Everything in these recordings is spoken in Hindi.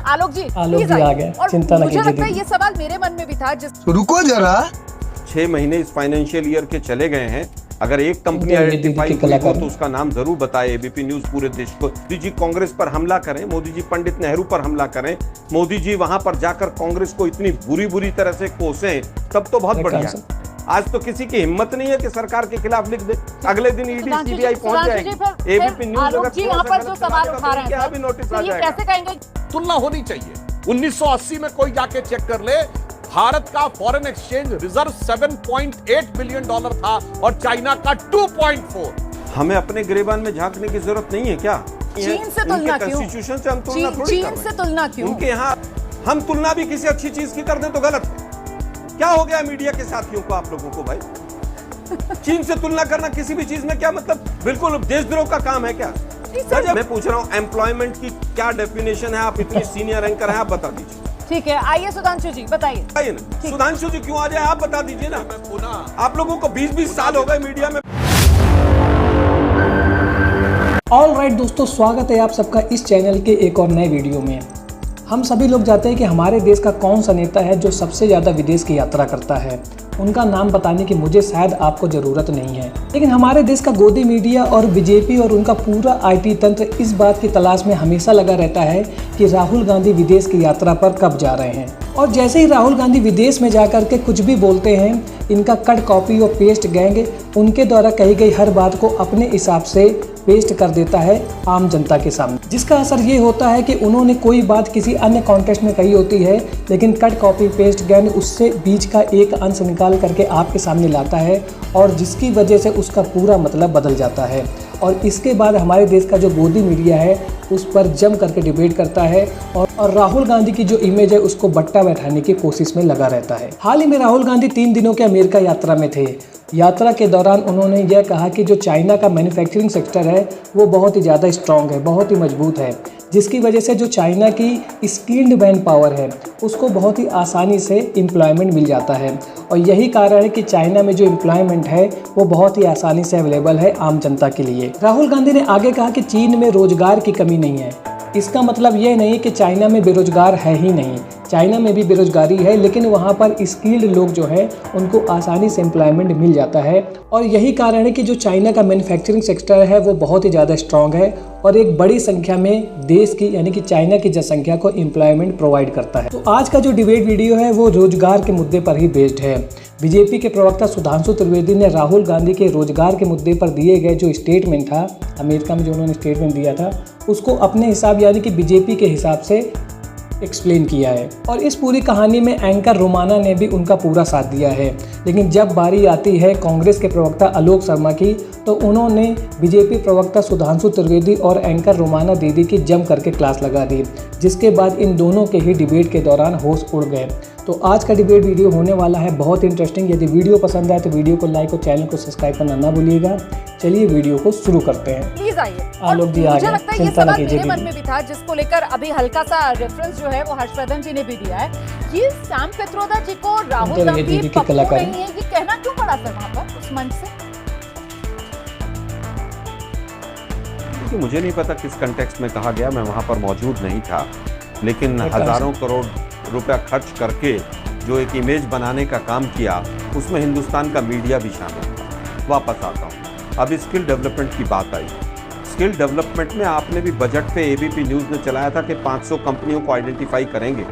आलोक जी आ गए, चिंता न कीजिए। मुझे लगता है ये सवाल मेरे मन में भी था। रुको जरा, 6 महीने इस फाइनेंशियल ईयर के चले गए हैं। अगर एक कंपनी आइडेंटिफाई हुई हो तो उसका नाम जरूर बताए एबीपी न्यूज पूरे देश को। मोदी जी कांग्रेस पर हमला करें, मोदी जी पंडित नेहरू पर हमला करें, मोदी जी वहां पर जाकर कांग्रेस को इतनी बुरी तरह से कोसें, तब तो बहुत बढ़िया है। आज तो किसी की हिम्मत नहीं है कि सरकार के खिलाफ लिख दे। अगले दिन ईडी सीबीआई पहुंच जाएगी। एबीपी न्यूज अगर जी यहाँ पर जो सवाल उठा रहे हैं अभी नोटिस आ ये जाएगा। कैसे कहेंगे? तुलना होनी चाहिए। 1980 में कोई जाके चेक कर ले, भारत का फॉरेन एक्सचेंज रिजर्व $7.8 बिलियन था और चाइना का 2.4। हमें अपने गिरेबान में झांकने की जरूरत नहीं है क्या? चीन से तुलना क्यों? कॉन्स्टिट्यूशन से हम तुलना थोड़ी कर रहे हैं। चीन से तुलना क्यों? उनके यहाँ हम तुलना भी किसी अच्छी चीज की कर दें तो गलत है। क्या हो गया मीडिया के साथियों को, आप लोगों को भाई? चीन से तुलना करना किसी भी चीज में क्या मतलब? बिल्कुल देशद्रोह का काम है क्या? मैं पूछ रहा हूँ एम्प्लॉयमेंट की क्या डेफिनेशन है? आप इतनी सीनियर एंकर हैं, आप बता दीजिए। ठीक है, आइए सुधांशु जी बताइए। आइए ना, सुधांशु जी क्यों आ जाए, आप बता दीजिए ना। आप लोगों को 20-20 साल हो गए मीडिया में। ऑलराइट दोस्तों, स्वागत है आप सबका इस चैनल के एक और नए वीडियो में। हम सभी लोग जानते हैं कि हमारे देश का कौन सा नेता है जो सबसे ज़्यादा विदेश की यात्रा करता है। उनका नाम बताने की मुझे शायद आपको ज़रूरत नहीं है, लेकिन हमारे देश का गोदी मीडिया और बीजेपी और उनका पूरा आईटी तंत्र इस बात की तलाश में हमेशा लगा रहता है कि राहुल गांधी विदेश की यात्रा पर कब जा रहे हैं। और जैसे ही राहुल गांधी विदेश में जाकर के कुछ भी बोलते हैं, इनका कट कॉपी और पेस्ट गैंग उनके द्वारा कही गई हर बात को अपने हिसाब से पेस्ट कर देता है आम जनता के सामने, जिसका असर ये होता है कि उन्होंने कोई बात किसी अन्य कॉन्टेक्स्ट में कही होती है, लेकिन कट कॉपी पेस्ट गैंग उससे बीच का एक अंश निकाल करके आपके सामने लाता है और जिसकी वजह से उसका पूरा मतलब बदल जाता है। और इसके बाद हमारे देश का जो गोदी मीडिया है उस पर जम करके डिबेट करता है और राहुल गांधी की जो इमेज है उसको बट्टा बैठाने की कोशिश में लगा रहता है। हाल ही में राहुल गांधी 3 दिनों के अमेरिका यात्रा में थे। यात्रा के दौरान उन्होंने यह कहा कि जो चाइना का मैन्युफैक्चरिंग सेक्टर है वो बहुत ही ज़्यादा स्ट्रॉन्ग है, बहुत ही मजबूत है, जिसकी वजह से जो चाइना की स्किल्ड मैन पावर है उसको बहुत ही आसानी से एम्प्लॉयमेंट मिल जाता है। और यही कारण है कि चाइना में जो एम्प्लॉयमेंट है वो बहुत ही आसानी से अवेलेबल है आम जनता के लिए। राहुल गांधी ने आगे कहा कि चीन में रोजगार की कमी नहीं है। इसका मतलब यह नहीं कि चाइना में बेरोजगार है ही नहीं, चाइना में भी बेरोजगारी है, लेकिन वहाँ पर स्किल्ड लोग जो है उनको आसानी से एम्प्लॉयमेंट मिल जाता है। और यही कारण है कि जो चाइना का मैन्युफैक्चरिंग सेक्टर है वो बहुत ही ज़्यादा स्ट्रॉन्ग है और एक बड़ी संख्या में देश की यानी कि चाइना की जनसंख्या को एम्प्लॉयमेंट प्रोवाइड करता है। तो आज का जो डिबेट वीडियो है वो रोजगार के मुद्दे पर ही बेस्ड है। बीजेपी के प्रवक्ता सुधांशु त्रिवेदी ने राहुल गांधी के रोजगार के मुद्दे पर दिए गए जो स्टेटमेंट था, अमेरिका में जो उन्होंने स्टेटमेंट दिया था, उसको अपने हिसाब यानी कि बीजेपी के हिसाब से एक्सप्लेन किया है। और इस पूरी कहानी में एंकर रोमाना ने भी उनका पूरा साथ दिया है। लेकिन जब बारी आती है कांग्रेस के प्रवक्ता आलोक शर्मा की, तो उन्होंने बीजेपी प्रवक्ता सुधांशु त्रिवेदी और एंकर रोमाना दीदी की जम करके क्लास लगा दी, जिसके बाद इन दोनों के ही डिबेट के दौरान होश उड़ गए। तो आज का डिबेट वीडियो होने वाला है बहुत इंटरेस्टिंग। यदि वीडियो पसंद आए तो वीडियो को लाइक और चैनल को सब्सक्राइब करना ना भूलिएगा। चलिए वीडियो को शुरू करते हैं। प्लीज आइए। आलोक जी आ गए, चिंता न कीजिए। मेरे मन में भी था जिसको लेकर अभी हल्का सा रेफरेंस जो है वो हर्षवर्धन जी ने भी दिया है कि सैम पित्रोदा जी को राहुल गांधी पप्पू नहीं है, ये कहना क्यों पड़ा सर वहाँ पर उस मंच से? मुझे नहीं पता किस कंटेक्स्ट में कहा गया, मैं वहां पर मौजूद नहीं था, लेकिन हजारों करोड़ रुपया खर्च करके जो एक इमेज बनाने का काम किया उसमें हिंदुस्तान का मीडिया भी शामिल था। वापस आता हूँ, अब स्किल डेवलपमेंट की बात आई। स्किल डेवलपमेंट में आपने भी बजट पे एबीपी न्यूज ने चलाया था कि 500 कंपनियों को आइडेंटिफाई करेंगे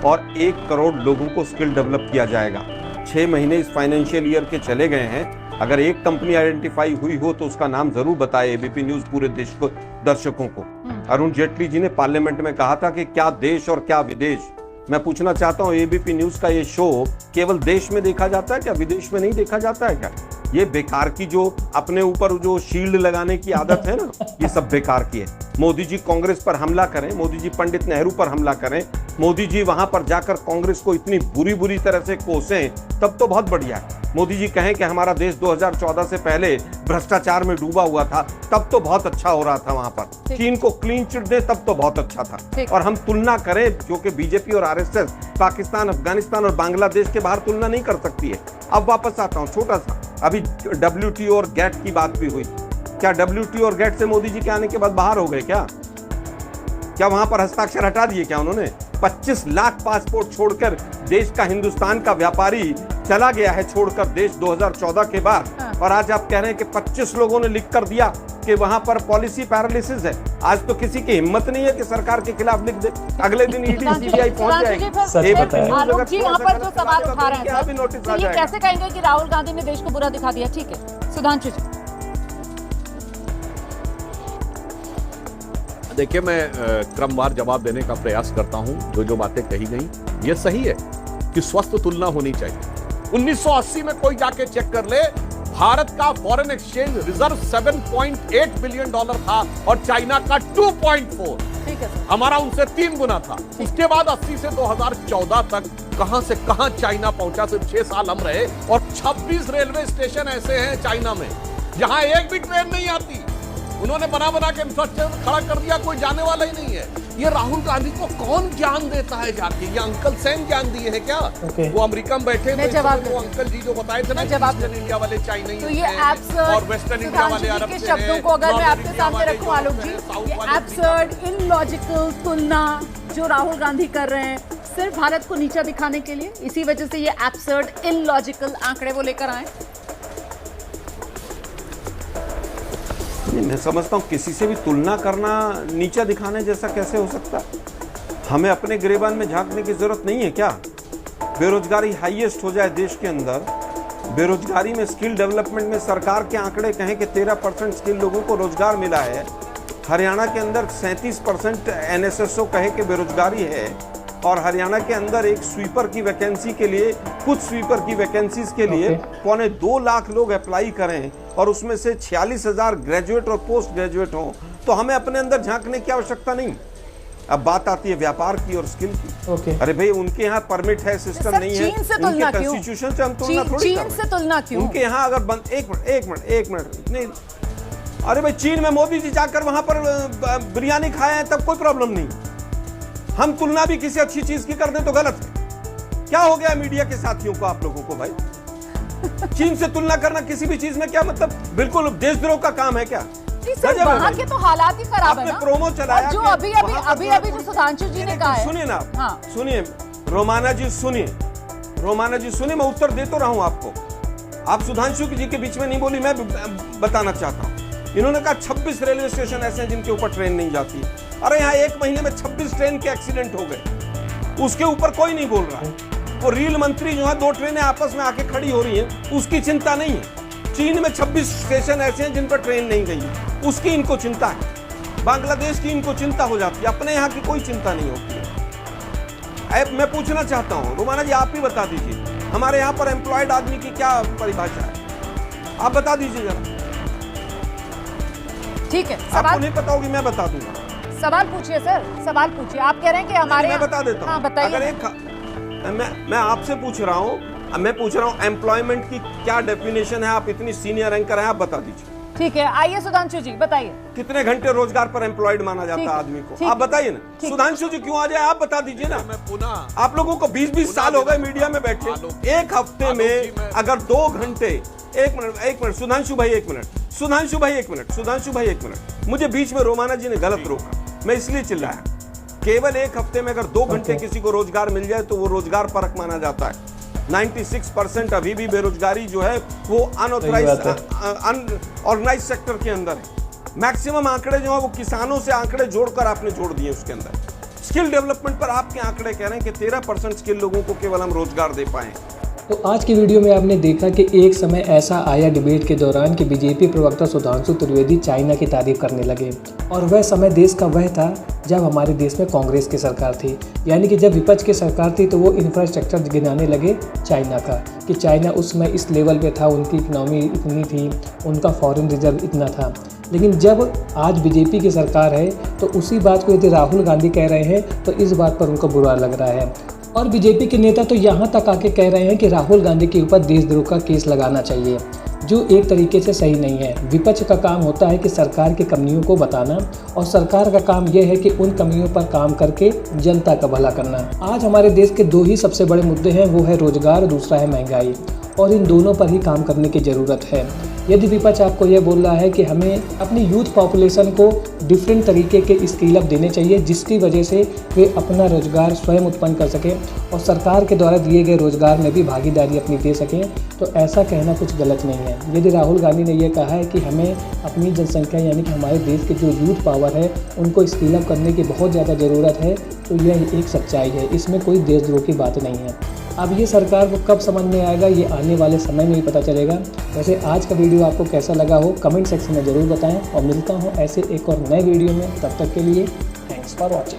और 1 करोड़ लोगों को स्किल डेवलप किया जाएगा। 6 महीने इस फाइनेंशियल ईयर के चले गए हैं। अगर एक कंपनी आइडेंटिफाई हुई हो तो उसका नाम जरूर बताए एबीपी न्यूज पूरे देश को, दर्शकों को। अरुण जेटली जी ने पार्लियामेंट में कहा था कि क्या देश और क्या विदेश। मैं पूछना चाहता हूं, एबीपी न्यूज का ये शो केवल देश में देखा जाता है क्या, विदेश में नहीं देखा जाता है क्या? ये बेकार की जो अपने ऊपर जो शील्ड लगाने की आदत है ना, ये सब बेकार की है। मोदी जी कांग्रेस पर हमला करें, मोदी जी पंडित नेहरू पर हमला करें, मोदी जी वहां पर जाकर कांग्रेस को इतनी बुरी तरह से कोसें, तब तो बहुत बढ़िया है। मोदी जी कहें कि हमारा देश 2014 से पहले भ्रष्टाचार में डूबा हुआ था, तब तो बहुत अच्छा हो रहा था वहां पर। चीन को क्लीन चिट दे, तब तो बहुत अच्छा था। और हम तुलना करें, क्योंकि बीजेपी और आरएसएस पाकिस्तान, अफगानिस्तान और बांग्लादेश के बाहर तुलना नहीं कर सकती है। अब वापस आता हूं छोटा सा, अभी डब्ल्यूटीओ और गैट की बात भी हुई। क्या डब्ल्यूटीओ और गैट से मोदी जी के आने के बाद बाहर हो गए क्या? क्या वहां पर हस्ताक्षर हटा दिए क्या उन्होंने? 25 लाख पासपोर्ट छोड़कर देश का, हिंदुस्तान का व्यापारी चला गया है छोड़कर देश 2014 के बाद। और आज आप कह रहे हैं कि 25 लोगों ने लिख कर दिया कि वहां पर पॉलिसी पैरालिसिस है। आज तो किसी की हिम्मत नहीं है कि सरकार के खिलाफ लिख दे, अगले दिन ईडी सीबीआई पहुंच जाएगी। आलोक जी यहाँ पर जो सवाल उठा रहे हैं सर, नोटिस तो ये कैसे कहेंगे कि राहुल गांधी ने देश को बुरा दिखा दिया? ठीक है सुधांशु जी। देखिए, मैं क्रमवार जवाब देने का प्रयास करता हूं। जो बातें कही गई ये सही है कि स्वस्थ तुलना होनी चाहिए। 1980 में कोई जाके चेक कर ले, भारत का foreign exchange reserve 7.8 billion dollar था और चाइना का 2.4। ठीक है सर। हमारा उनसे 3 गुना था। उसके बाद 80 से 2014 तक कहां से कहां चाइना पहुंचा। सिर्फ 6 साल हम रहे और 26 रेलवे स्टेशन ऐसे हैं चाइना में जहां एक भी ट्रेन नहीं आती। उन्होंने बना के इंफ्रास्ट्रक्चर खड़ा कर दिया, कोई जाने वाला ही नहीं है। ये राहुल गांधी को कौन ज्ञान देता है जाके? ये अंकल सेन ज्ञान दिए हैं क्या? वो अमेरिका में बैठे हुए वो अंकल जी जो बताए थे ना, ईस्टर्न इंडिया वाले चाइनीज तो ये और वेस्टर्न इंडिया वाले अरब के शब्दों को अगर मैं आपके सामने रखूं आलोक जी, ये एब्सर्ड इलॉजिकल तुलना जो राहुल गांधी कर रहे हैं सिर्फ भारत को नीचा दिखाने के लिए, इसी वजह से ये एब्सर्ड इलॉजिकल आंकड़े वो लेकर आए। मैं समझता हूँ किसी से भी तुलना करना नीचा दिखाने जैसा कैसे हो सकता है? हमें अपने गिरेबान में झांकने की जरूरत नहीं है क्या? बेरोजगारी हाईएस्ट हो जाए देश के अंदर, बेरोजगारी में स्किल डेवलपमेंट में सरकार के आंकड़े कहें कि 13% स्किल लोगों को रोजगार मिला है। हरियाणा के अंदर 37% NSSO कहे कि बेरोजगारी है और हरियाणा के अंदर एक स्वीपर की वैकेंसी के लिए, कुछ स्वीपर की वैकेंसीज के लिए 2.25 लाख लोग अप्लाई करें और उसमें से 46,000 ग्रेजुएट और पोस्ट ग्रेजुएट हों, तो हमें अपने अंदर झांकने की आवश्यकता नहीं। अब बात आती है व्यापार की और स्किल की। अरे भाई, उनके यहाँ परमिट है, सिस्टम नहीं है, उनके कॉन्स्टिट्यूशन से हम तुलना थोड़ी कर। उनके यहाँ अगर एक मिनट इतने, अरे भाई चीन में मोदी जी जाकर वहां पर बिरयानी खाए हैं तब कोई प्रॉब्लम नहीं। हम तुलना भी किसी अच्छी चीज की कर दें तो गलत है। क्या हो गया मीडिया के साथियों को, आप लोगों को भाई? चीन से तुलना करना किसी भी चीज में क्या मतलब? बिल्कुल देशद्रोह का काम है क्या? वहाँ के तो हालात ही खराब है ना। प्रोमो चलाया जो अभी जो सुधांशु जी ने कहा है। सुनिए ना, सुनिए रोमाना जी, सुनिए मैं उत्तर दे तो रहा हूं आपको। आप सुधांशु जी के बीच में नहीं बोली, मैं बताना चाहता हूं। इन्होंने कहा 26 रेलवे स्टेशन ऐसे हैं जिनके ऊपर ट्रेन नहीं जाती। अरे यहाँ 1 महीने में 26 ट्रेन के एक्सीडेंट हो गए, उसके ऊपर कोई नहीं बोल रहा है। वो रेल मंत्री जो है, 2 ट्रेनें आपस में आके खड़ी हो रही हैं, उसकी चिंता नहीं है। चीन में 26 स्टेशन ऐसे हैं जिन पर ट्रेन नहीं गई, उसकी इनको चिंता है। बांग्लादेश की इनको चिंता हो जाती है, अपने यहाँ की कोई चिंता नहीं होती है। अब मैं पूछना चाहता हूँ रोमाना जी, आप ही बता दीजिए हमारे यहाँ पर एम्प्लॉयड आदमी की क्या परिभाषा है? आप बता दीजिए जरा। ठीक है, आपको नहीं पता होगी, मैं बता दूंगा। सवाल पूछिए सर, सवाल पूछिए। आप कह रहे हैं कि हमारे, मैं बता देता हूँ। बताइए। मैं आपसे पूछ रहा हूँ, एम्प्लॉयमेंट की क्या डेफिनेशन है? आप इतनी सीनियर एंकर हैं, आप बता दीजिए। ठीक है, आइए सुधांशु जी बताइए। कितने घंटे रोजगार पर एम्प्लॉयड माना जाता है आदमी को? आप बताइए ना। सुधांशु जी क्यों आ जाए, आप बता दीजिए ना। मैं पुनः, आप लोगों को 20-20 साल हो गए मीडिया में बैठे, एक हफ्ते में अगर 2 घंटे, एक मिनट सुधांशु भाई एक मिनट, मुझे बीच में रोमाना जी ने गलत रोका, मैं इसलिए चिल्लाया। केवल एक हफ्ते में अगर 2 घंटे किसी को रोजगार मिल जाए तो वो रोजगार परक माना जाता है। 96% अभी भी बेरोजगारी जो है वो अनऑर्गेनाइज सेक्टर के अंदर है। मैक्सिमम आंकड़े जो है वो किसानों से आंकड़े जोड़कर आपने जोड़ दिए उसके अंदर। स्किल डेवलपमेंट पर आपके आंकड़े कह रहे हैं कि 13% स्किल लोगों को केवल हम रोजगार दे पाए। तो आज की वीडियो में आपने देखा कि एक समय ऐसा आया डिबेट के दौरान कि बीजेपी प्रवक्ता सुधांशु त्रिवेदी चाइना की तारीफ करने लगे, और वह समय देश का वह था जब हमारे देश में कांग्रेस की सरकार थी। यानी कि जब विपक्ष की सरकार थी तो वो इंफ्रास्ट्रक्चर गिनाने लगे चाइना का, कि चाइना उस समय इस लेवल पे था, उनकी इकनॉमी इतनी थी, उनका फॉरेन रिजर्व इतना था। लेकिन जब आज बीजेपी की सरकार है तो उसी बात को यदि राहुल गांधी कह रहे हैं तो इस बात पर उनको बुरा लग रहा है। और बीजेपी के नेता तो यहाँ तक आके कह रहे हैं कि राहुल गांधी के ऊपर देशद्रोह का केस लगाना चाहिए, जो एक तरीके से सही नहीं है। विपक्ष का काम होता है कि सरकार की कमियों को बताना, और सरकार का काम यह है कि उन कमियों पर काम करके जनता का भला करना। आज हमारे देश के 2 ही सबसे बड़े मुद्दे हैं, वो है रोजगार, दूसरा है महंगाई। और इन दोनों पर ही काम करने की ज़रूरत है। यदि विपक्ष आपको यह बोल रहा है कि हमें अपनी यूथ पॉपुलेशन को डिफरेंट तरीके के स्किल अप देने चाहिए जिसकी वजह से वे अपना रोजगार स्वयं उत्पन्न कर सकें और सरकार के द्वारा दिए गए रोजगार में भी भागीदारी अपनी दे सकें, तो ऐसा कहना कुछ गलत नहीं है। यदि राहुल गांधी ने यह कहा है कि हमें अपनी जनसंख्या यानी कि हमारे देश के जो यूथ पावर है उनको स्किल अप करने की बहुत ज़्यादा ज़रूरत है, तो यह एक सच्चाई है, इसमें कोई देशद्रोह की बात नहीं है। अब ये सरकार को कब समझ में आएगा ये आने वाले समय में ही पता चलेगा। वैसे आज का वीडियो आपको कैसा लगा हो कमेंट सेक्शन में ज़रूर बताएं और मिलता हूँ ऐसे एक और नए वीडियो में। तब तक के लिए थैंक्स फॉर वॉचिंग।